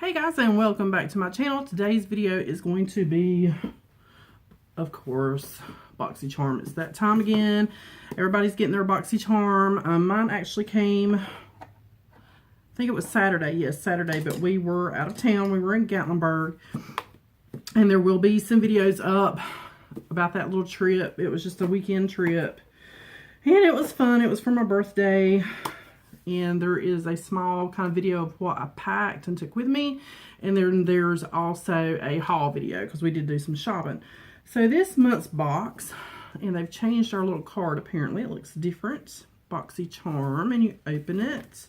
Hey guys, and welcome back to my channel. Today's video is going to be, of course, Boxycharm. It's that time again. Everybody's getting their Boxycharm. Mine actually came, I think it was Saturday. Yes, Saturday, but we were out of town. We were in Gatlinburg, and there will be some videos up about that little trip. It was just a weekend trip, and it was fun. It was for my birthday. And there is a small kind of video of what I packed and took with me. And then there's also a haul video because we did do some shopping. So this month's box, and they've changed our little card apparently. It looks different. Boxycharm, and you open it.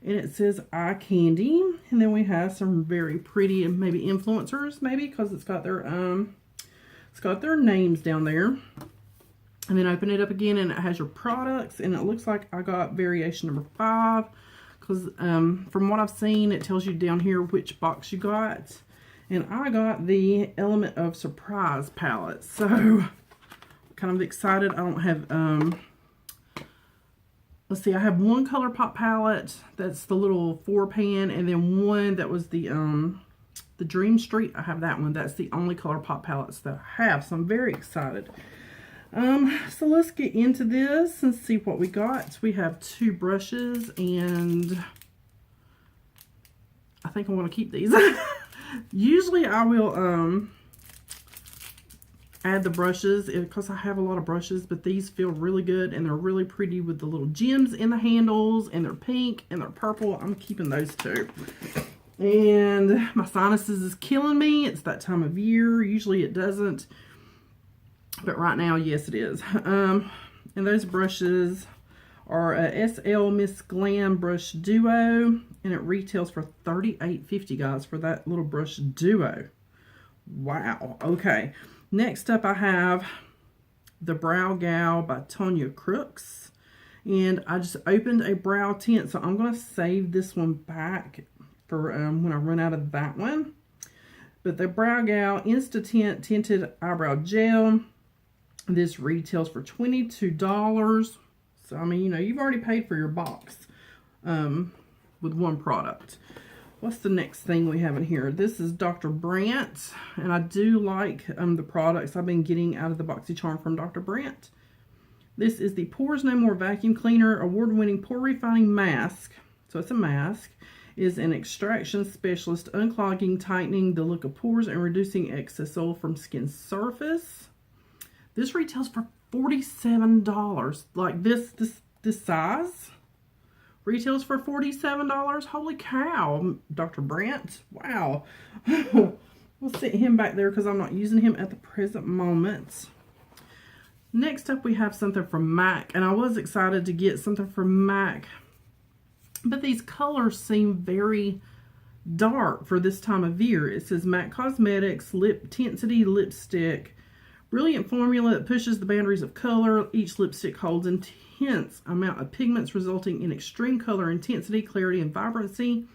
And it says eye candy. And then we have some very pretty, maybe influencers, maybe, because it's got their names down there. And then open it up again, and it has your products, and it looks like I got variation number 5, because from what I've seen, it tells you down here which box you got, and I got the Element of Surprise palette. So kind of excited. I don't have let's see, I have one ColourPop palette that's the little 4-pan, and then one that was the Dream Street. I have that one. That's the only ColourPop palettes that I have, so I'm very excited. So let's get into this and see what we got. We have 2 brushes, and I think I want to keep these. Usually I will add the brushes because I have a lot of brushes, but these feel really good, and they're really pretty with the little gems in the handles, and they're pink and they're purple. I'm keeping those 2. And my sinuses is killing me. It's that time of year. Usually it doesn't, but right now, yes, it is. And those brushes are a SL Miss Glam Brush Duo, and it retails for $38.50, guys, for that little brush duo. Wow. Okay. Next up, I have the Brow Gal by Tonya Crooks, and I just opened a brow tint, so I'm going to save this one back for when I run out of that one. But the Brow Gal Insta Tint Tinted Eyebrow Gel. This retails for $22. So, I mean, you know, you've already paid for your box with one product. What's the next thing we have in here? This is Dr. Brandt, and I do like the products I've been getting out of the Boxycharm from Dr. Brandt. This is the Pores No More Vacuum Cleaner Award-winning Pore Refining Mask. So, it's a mask. Is an extraction specialist, unclogging, tightening the look of pores, and reducing excess oil from skin surface. This retails for $47. Like this size retails for $47. Holy cow, Dr. Brandt. Wow. We'll sit him back there because I'm not using him at the present moment. Next up, we have something from MAC, and I was excited to get something from MAC, but these colors seem very dark for this time of year. It says MAC Cosmetics Lip Tensity Lipstick. Brilliant formula that pushes the boundaries of color. Each lipstick holds intense amount of pigments, resulting in extreme color intensity, clarity, and vibrancy.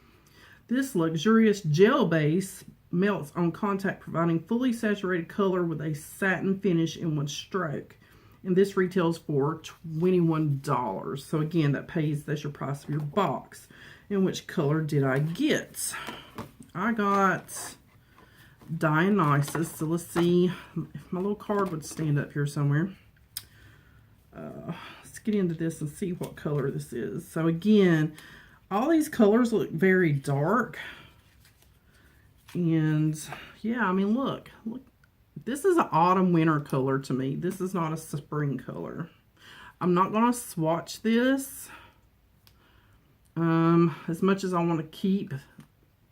This luxurious gel base melts on contact, providing fully saturated color with a satin finish in one stroke. And this retails for $21. So again, that's your price of your box. And which color did I get? I got Dionysus. So let's see if my little card would stand up here somewhere. Let's get into this and see what color this is. So again, all these colors look very dark, and yeah, I mean, look, this is an autumn winter color to me. This is not a spring color. I'm not going to swatch this as much as I want to keep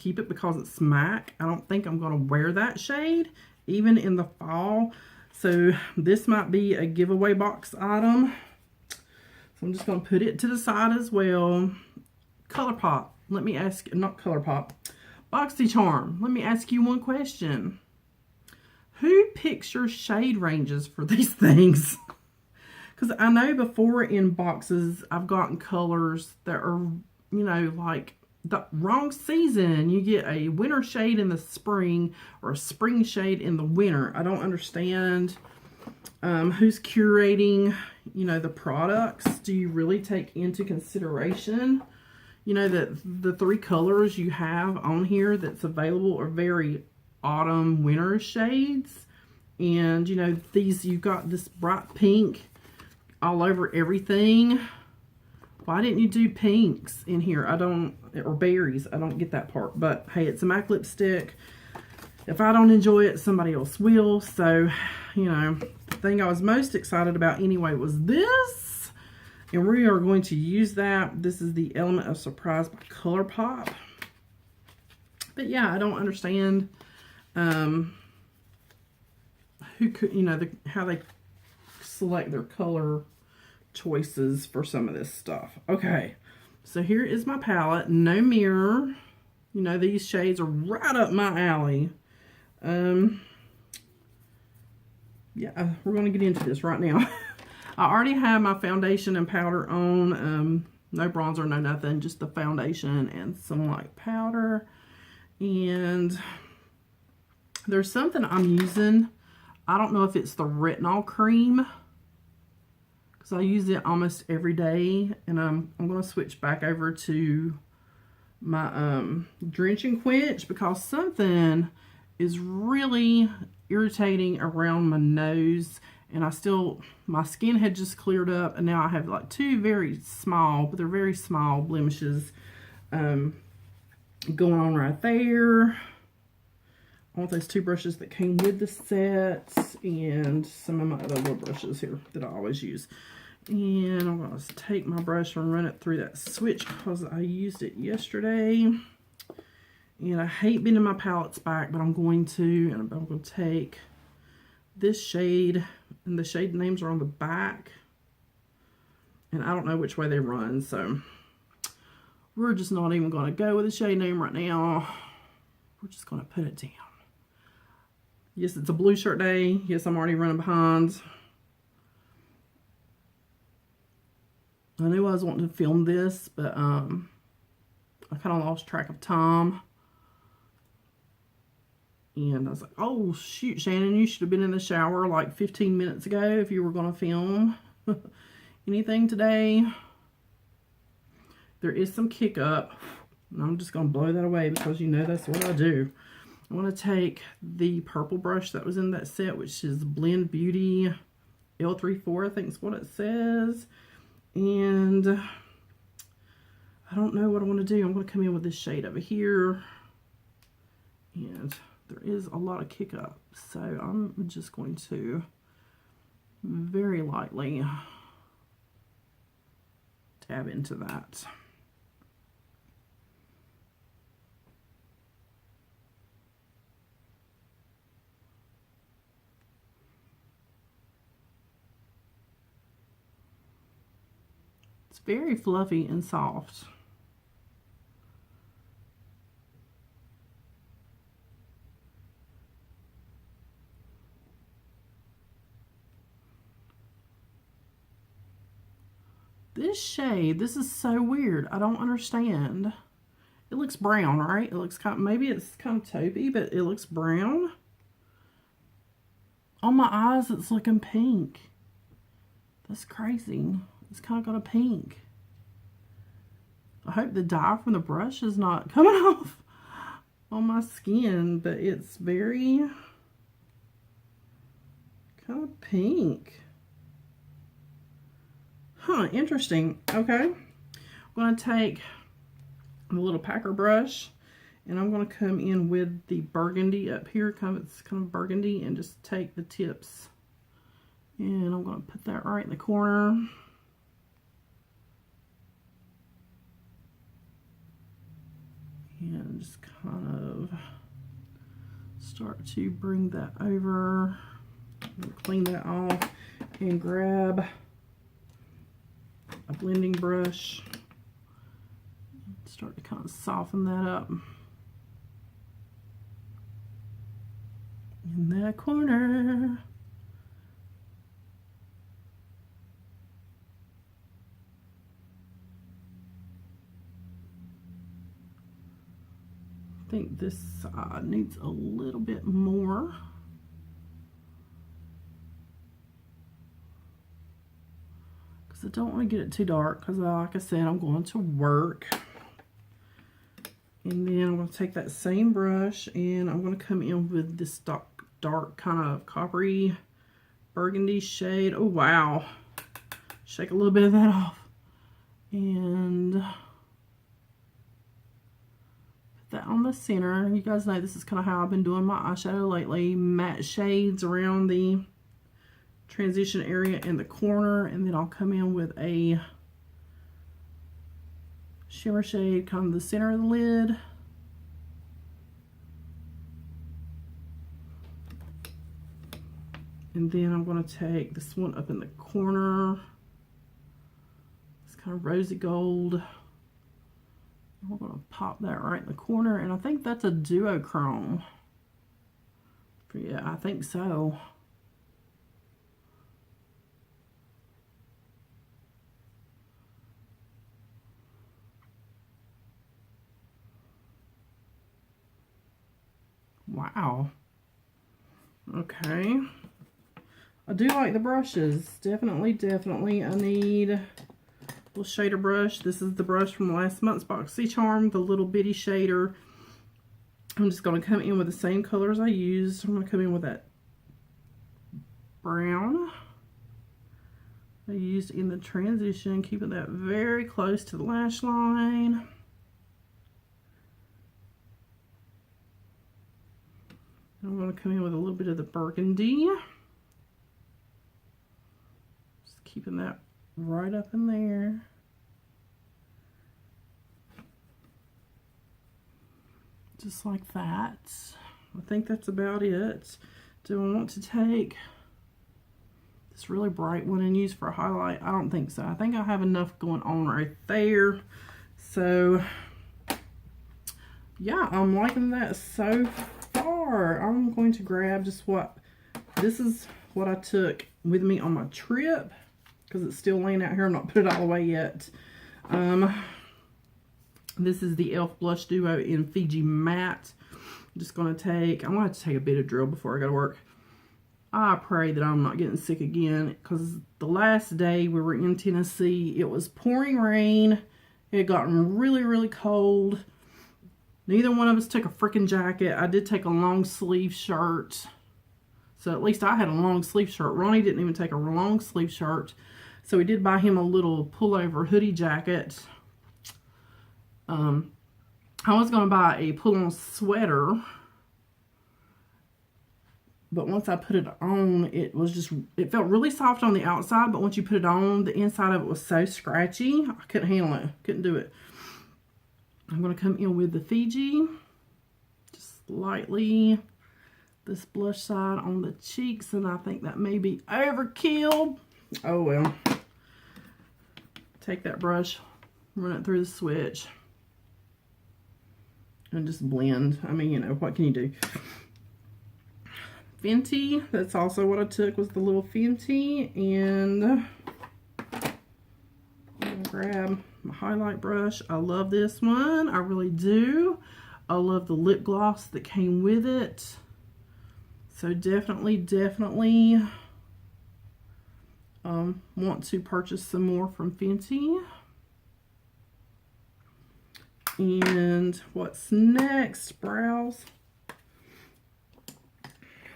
it because it's MAC. I don't think I'm going to wear that shade even in the fall. So this might be a giveaway box item. So I'm just going to put it to the side as well. ColourPop. Let me ask, not ColourPop, Boxycharm. Let me ask you one question. Who picks your shade ranges for these things? Because I know before in boxes I've gotten colors that are, you know, like the wrong season. You get a winter shade in the spring or a spring shade in the winter. I don't understand who's curating, you know, the products. Do you really take into consideration, you know, that the 3 colors you have on here that's available are very autumn winter shades. And you know, these, you've got this bright pink all over everything. Why didn't you do pinks in here? I don't, or berries. I don't get that part. But hey, it's a MAC lipstick. If I don't enjoy it, somebody else will. So, you know, the thing I was most excited about anyway was this. And we are going to use that. This is the Element of Surprise by ColourPop. But yeah, I don't understand who could, you know, how they select their color choices for some of this stuff. Okay, so here is my palette. No Mirror. You know, these shades are right up my alley. Yeah, we're going to get into this right now. I already have my foundation and powder on. No bronzer, no nothing. Just the foundation and some light powder. And there's something I'm using. I don't know if it's the retinol cream, because I use it almost every day. And I'm going to switch back over to my Drench and Quench, because something is really irritating around my nose. And my skin had just cleared up, and now I have like 2 very small, but they're very small blemishes going on right there. I want those 2 brushes that came with the set, and some of my other little brushes here that I always use. And I'm going to take my brush and run it through that switch, because I used it yesterday. And I hate bending my palettes back, but I'm going to. And I'm going to take this shade, and the shade names are on the back. And I don't know which way they run, so we're just not even going to go with the shade name right now. We're just going to put it down. Yes, it's a blue shirt day. Yes, I'm already running behind. I knew I was wanting to film this, but I kind of lost track of time. And I was like, oh, shoot, Shannon, you should have been in the shower like 15 minutes ago if you were going to film anything today. There is some kick up. And I'm just going to blow that away, because you know that's what I do. I want to take the purple brush that was in that set, which is Blend Beauty L34, I think is what it says. And I don't know what I want to do. I'm going to come in with this shade over here. And there is a lot of kick up, so I'm just going to very lightly dab into that. It's very fluffy and soft. This shade, this is so weird. I don't understand. It looks brown, right? It looks kind of, maybe it's kind of taupey, but it looks brown. On my eyes, it's looking pink. That's crazy. It's kind of got a pink. I hope the dye from the brush is not coming off on my skin, but it's very kind of pink. Huh, interesting. Okay. I'm going to take a little packer brush, and I'm going to come in with the burgundy up here. It's kind of burgundy, and just take the tips. And I'm going to put that right in the corner. And just kind of start to bring that over. Clean that off and grab a blending brush. Start to kind of soften that up in that corner. I think this side needs a little bit more. I don't want to get it too dark, because like I said, I'm going to work. And then I'm going to take that same brush and I'm going to come in with this dark kind of coppery burgundy shade. Oh, wow. Shake a little bit of that off. And put that on the center. You guys know this is kind of how I've been doing my eyeshadow lately. Matte shades around the transition area in the corner. And then I'll come in with a shimmer shade kind of the center of the lid. And then I'm going to take this one up in the corner. It's kind of rosy gold. We're going to pop that right in the corner. And I think that's a duochrome. Yeah, I think so. Wow. Okay. I do like the brushes. Definitely. I need a little shader brush. This is the brush from last month's Boxycharm, the little bitty shader. I'm just going to come in with the same colors I used. I'm going to come in with that brown I used in the transition, keeping that very close to the lash line. I'm going to come in with a little bit of the burgundy. Just keeping that right up in there. Just like that. I think that's about it. Do I want to take this really bright one and use for a highlight? I don't think so. I think I have enough going on right there. So, yeah, I'm liking that so far. I'm going to grab just this is what I took with me on my trip, because it's still laying out here. I'm not put it all away yet. This is the e.l.f. Blush Duo in Fiji Matte. I'm just going to take, I'm going to have to take a Benadryl before I go to work. I pray that I'm not getting sick again, because the last day we were in Tennessee, it was pouring rain. It had gotten really, really cold. Neither one of us took a freaking jacket. I did take a long sleeve shirt. So at least I had a long sleeve shirt. Ronnie didn't even take a long sleeve shirt. So we did buy him a little pullover hoodie jacket. I was going to buy a pull-on sweater. But once I put it on, it felt really soft on the outside. But once you put it on, the inside of it was so scratchy. I couldn't handle it. Couldn't do it. I'm going to come in with the Fiji, just lightly, this blush side on the cheeks, and I think that may be overkill. Oh well. Take that brush, run it through the switch, and just blend. I mean, you know, what can you do? Fenty, that's also what I took, was the little Fenty, and I'm going to grab my highlight brush. I love this one. I really do. I love the lip gloss that came with it. So definitely want to purchase some more from Fenty. And what's next? Brows.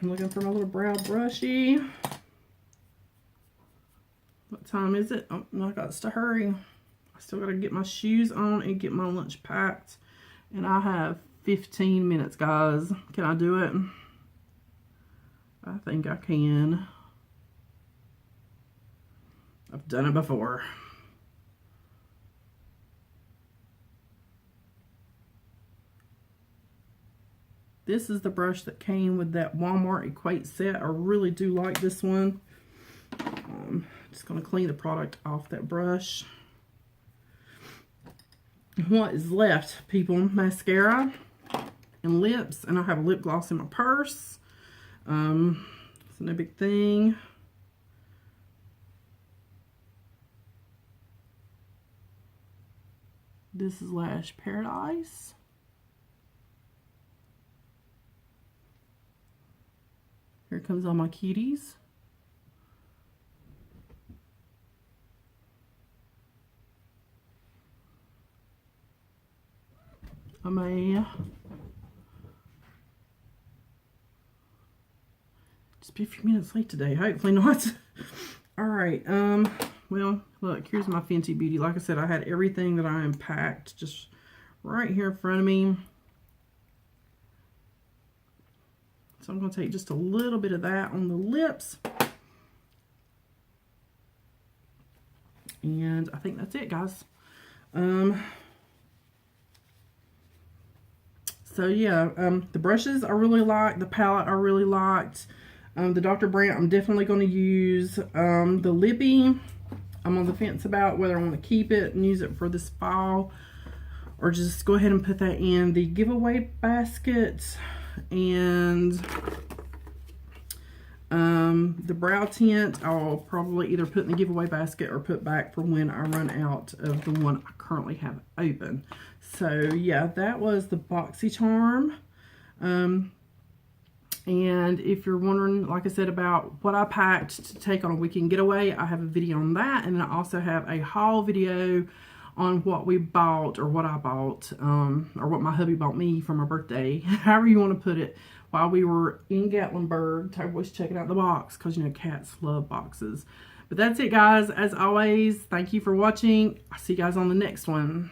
I'm looking for my little brow brushy. What time is it? Oh, no, I got to hurry. I still got to get my shoes on and get my lunch packed. And I have 15 minutes, guys. Can I do it? I think I can. I've done it before. This is the brush that came with that Walmart Equate set. I really do like this one. Just going to clean the product off that brush. What is left, people? Mascara and lips. And I have a lip gloss in my purse. It's no big thing. This is Lash Paradise. Here comes all my cuties. I may just be a few minutes late today. Hopefully not. All right. Well, look, here's my Fenty Beauty. Like I said, I had everything that I unpacked just right here in front of me. So I'm going to take just a little bit of that on the lips. And I think that's it, guys. So yeah, the brushes I really like. The palette I really liked. The Dr. Brandt I'm definitely going to use. The lippy I'm on the fence about whether I want to keep it and use it for this fall or just go ahead and put that in the giveaway basket. And the brow tint I'll probably either put in the giveaway basket or put back for when I run out of the one I currently have open. So yeah, that was the Boxycharm. And if you're wondering, like I said, about what I packed to take on a weekend getaway, I have a video on that. And I also have a haul video on what we bought, or what I bought, or what my hubby bought me for my birthday, however you want to put it, while we were in Gatlinburg. Toby was checking out the box because, you know, cats love boxes. But that's it, guys. As always, thank you for watching. I'll see you guys on the next one.